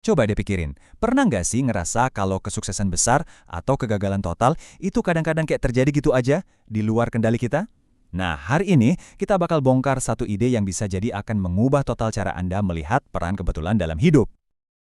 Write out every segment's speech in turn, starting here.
Coba deh pikirin, pernah nggak sih ngerasa kalau kesuksesan besar atau kegagalan total itu kadang-kadang kayak terjadi gitu aja, di luar kendali kita? Nah, hari ini kita bakal bongkar satu ide yang bisa jadi akan mengubah total cara Anda melihat peran kebetulan dalam hidup.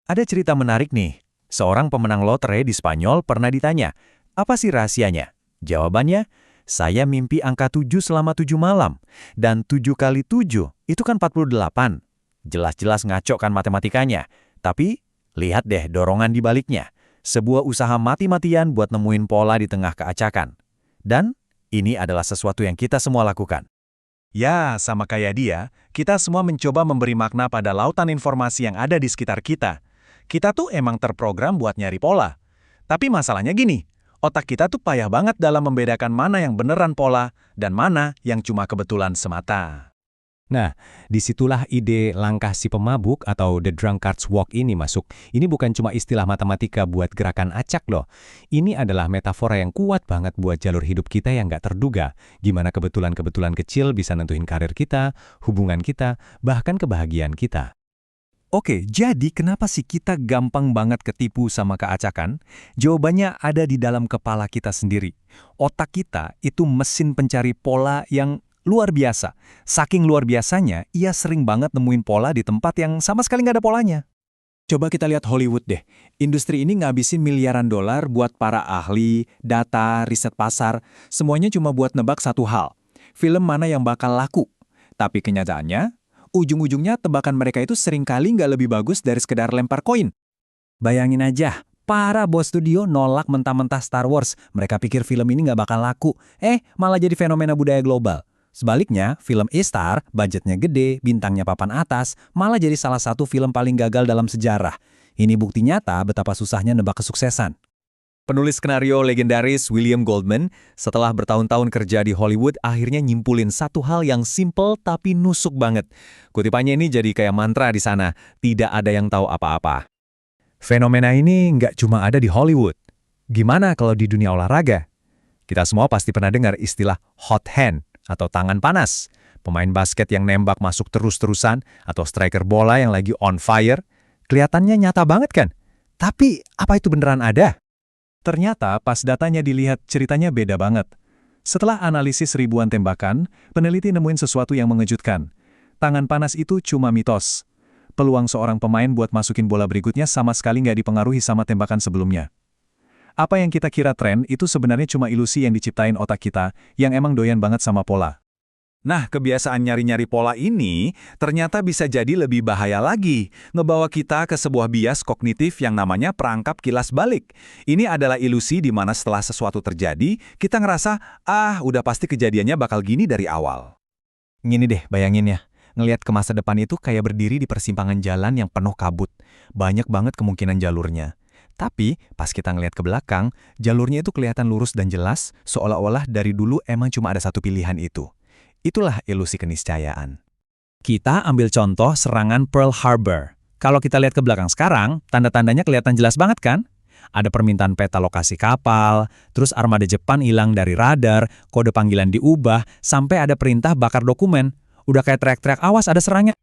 Ada cerita menarik nih. Seorang pemenang lotre di Spanyol pernah ditanya, apa sih rahasianya? Jawabannya, saya mimpi angka 7 selama 7 malam. Dan 7 kali 7 itu kan 48. Jelas-jelas ngaco kan matematikanya. Tapi, lihat deh dorongan di baliknya. Sebuah usaha mati-matian buat nemuin pola di tengah keacakan. Dan, ini adalah sesuatu yang kita semua lakukan. Ya, sama kayak dia, kita semua mencoba memberi makna pada lautan informasi yang ada di sekitar kita. Kita tuh emang terprogram buat nyari pola. Tapi masalahnya gini, otak kita tuh payah banget dalam membedakan mana yang beneran pola dan mana yang cuma kebetulan semata. Nah, disitulah ide langkah si pemabuk atau the drunkard's walk ini masuk. Ini bukan cuma istilah matematika buat gerakan acak loh. Ini adalah metafora yang kuat banget buat jalur hidup kita yang nggak terduga. Gimana kebetulan-kebetulan kecil bisa nentuin karir kita, hubungan kita, bahkan kebahagiaan kita. Oke, jadi kenapa sih kita gampang banget ketipu sama keacakan? Jawabannya ada di dalam kepala kita sendiri. Otak kita itu mesin pencari pola yang luar biasa. Saking luar biasanya, ia sering banget nemuin pola di tempat yang sama sekali nggak ada polanya. Coba kita lihat Hollywood deh. Industri ini ngabisin miliaran dolar buat para ahli, data, riset pasar. Semuanya cuma buat nebak satu hal. Film mana yang bakal laku. Tapi kenyataannya, ujung-ujungnya tebakan mereka itu seringkali nggak lebih bagus dari sekedar lempar koin. Bayangin aja, para bos studio nolak mentah-mentah Star Wars. Mereka pikir film ini nggak bakal laku. Malah jadi fenomena budaya global. Sebaliknya, film A-Star, budgetnya gede, bintangnya papan atas, malah jadi salah satu film paling gagal dalam sejarah. Ini bukti nyata betapa susahnya nebak kesuksesan. Penulis skenario legendaris William Goldman, setelah bertahun-tahun kerja di Hollywood, akhirnya nyimpulin satu hal yang simple tapi nusuk banget. Kutipannya ini jadi kayak mantra di sana, tidak ada yang tahu apa-apa. Fenomena ini nggak cuma ada di Hollywood. Gimana kalau di dunia olahraga? Kita semua pasti pernah dengar istilah hot hand atau tangan panas. Pemain basket yang nembak masuk terus-terusan atau striker bola yang lagi on fire. Kelihatannya nyata banget kan? Tapi apa itu beneran ada? Ternyata pas datanya dilihat ceritanya beda banget. Setelah analisis ribuan tembakan, peneliti nemuin sesuatu yang mengejutkan. Tangan panas itu cuma mitos. Peluang seorang pemain buat masukin bola berikutnya sama sekali nggak dipengaruhi sama tembakan sebelumnya. Apa yang kita kira tren itu sebenarnya cuma ilusi yang diciptain otak kita yang emang doyan banget sama pola. Nah, kebiasaan nyari-nyari pola ini ternyata bisa jadi lebih bahaya lagi, ngebawa kita ke sebuah bias kognitif yang namanya perangkap kilas balik. Ini adalah ilusi di mana setelah sesuatu terjadi, kita ngerasa, udah pasti kejadiannya bakal gini dari awal. Gini deh, bayangin ya, ngelihat ke masa depan itu kayak berdiri di persimpangan jalan yang penuh kabut. Banyak banget kemungkinan jalurnya. Tapi, pas kita ngelihat ke belakang, jalurnya itu kelihatan lurus dan jelas, seolah-olah dari dulu emang cuma ada satu pilihan itu. Itulah ilusi keniscayaan. Kita ambil contoh serangan Pearl Harbor. Kalau kita lihat ke belakang sekarang, tanda-tandanya kelihatan jelas banget kan? Ada permintaan peta lokasi kapal, terus armada Jepang hilang dari radar, kode panggilan diubah, sampai ada perintah bakar dokumen. Udah kayak teriak-teriak, awas ada serangan.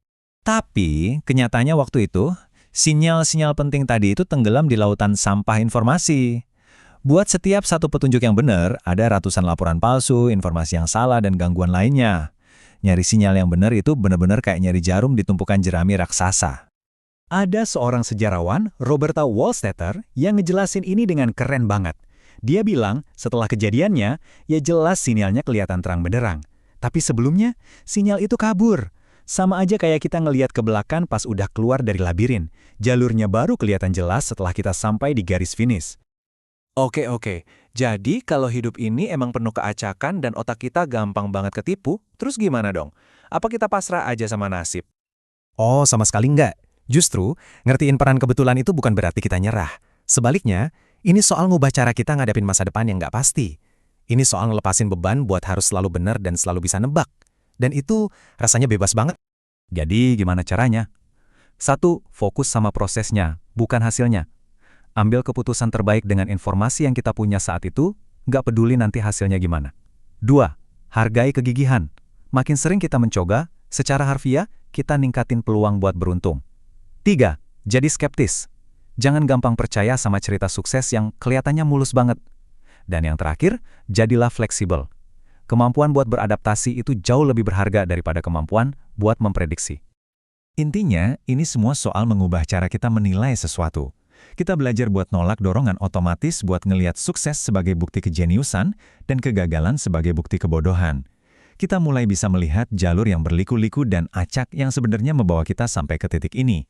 Tapi, kenyataannya waktu itu, sinyal-sinyal penting tadi itu tenggelam di lautan sampah informasi. Buat setiap satu petunjuk yang benar, ada ratusan laporan palsu, informasi yang salah, dan gangguan lainnya. Nyari sinyal yang benar itu benar-benar kayak nyari jarum di tumpukan jerami raksasa. Ada seorang sejarawan, Roberta Wohlstetter, yang ngejelasin ini dengan keren banget. Dia bilang, setelah kejadiannya, ya jelas sinyalnya kelihatan terang benderang. Tapi sebelumnya, sinyal itu kabur. Sama aja kayak kita ngelihat ke belakang pas udah keluar dari labirin. Jalurnya baru kelihatan jelas setelah kita sampai di garis finish. Oke. Jadi kalau hidup ini emang penuh keacakan dan otak kita gampang banget ketipu, terus gimana dong? Apa kita pasrah aja sama nasib? Oh, sama sekali enggak. Justru, ngertiin peran kebetulan itu bukan berarti kita nyerah. Sebaliknya, ini soal ngubah cara kita ngadepin masa depan yang nggak pasti. Ini soal ngelepasin beban buat harus selalu benar dan selalu bisa nebak. Dan itu rasanya bebas banget. Jadi gimana caranya? 1. Fokus sama prosesnya, bukan hasilnya. Ambil keputusan terbaik dengan informasi yang kita punya saat itu, nggak peduli nanti hasilnya gimana. 2. Hargai kegigihan. Makin sering kita mencoba, secara harfiah, kita ningkatin peluang buat beruntung. 3. Jadi skeptis. Jangan gampang percaya sama cerita sukses yang kelihatannya mulus banget. Dan yang terakhir, jadilah fleksibel. Kemampuan buat beradaptasi itu jauh lebih berharga daripada kemampuan buat memprediksi. Intinya, ini semua soal mengubah cara kita menilai sesuatu. Kita belajar buat nolak dorongan otomatis buat ngelihat sukses sebagai bukti kejeniusan dan kegagalan sebagai bukti kebodohan. Kita mulai bisa melihat jalur yang berliku-liku dan acak yang sebenarnya membawa kita sampai ke titik ini.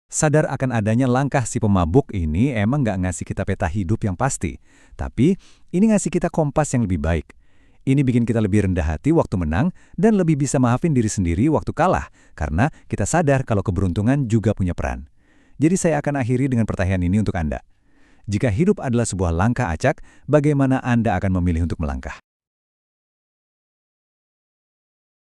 Sadar akan adanya langkah si pemabuk ini emang nggak ngasih kita peta hidup yang pasti. Tapi, ini ngasih kita kompas yang lebih baik. Ini bikin kita lebih rendah hati waktu menang dan lebih bisa maafin diri sendiri waktu kalah, karena kita sadar kalau keberuntungan juga punya peran. Jadi saya akan akhiri dengan pertanyaan ini untuk Anda. Jika hidup adalah sebuah langkah acak, bagaimana Anda akan memilih untuk melangkah?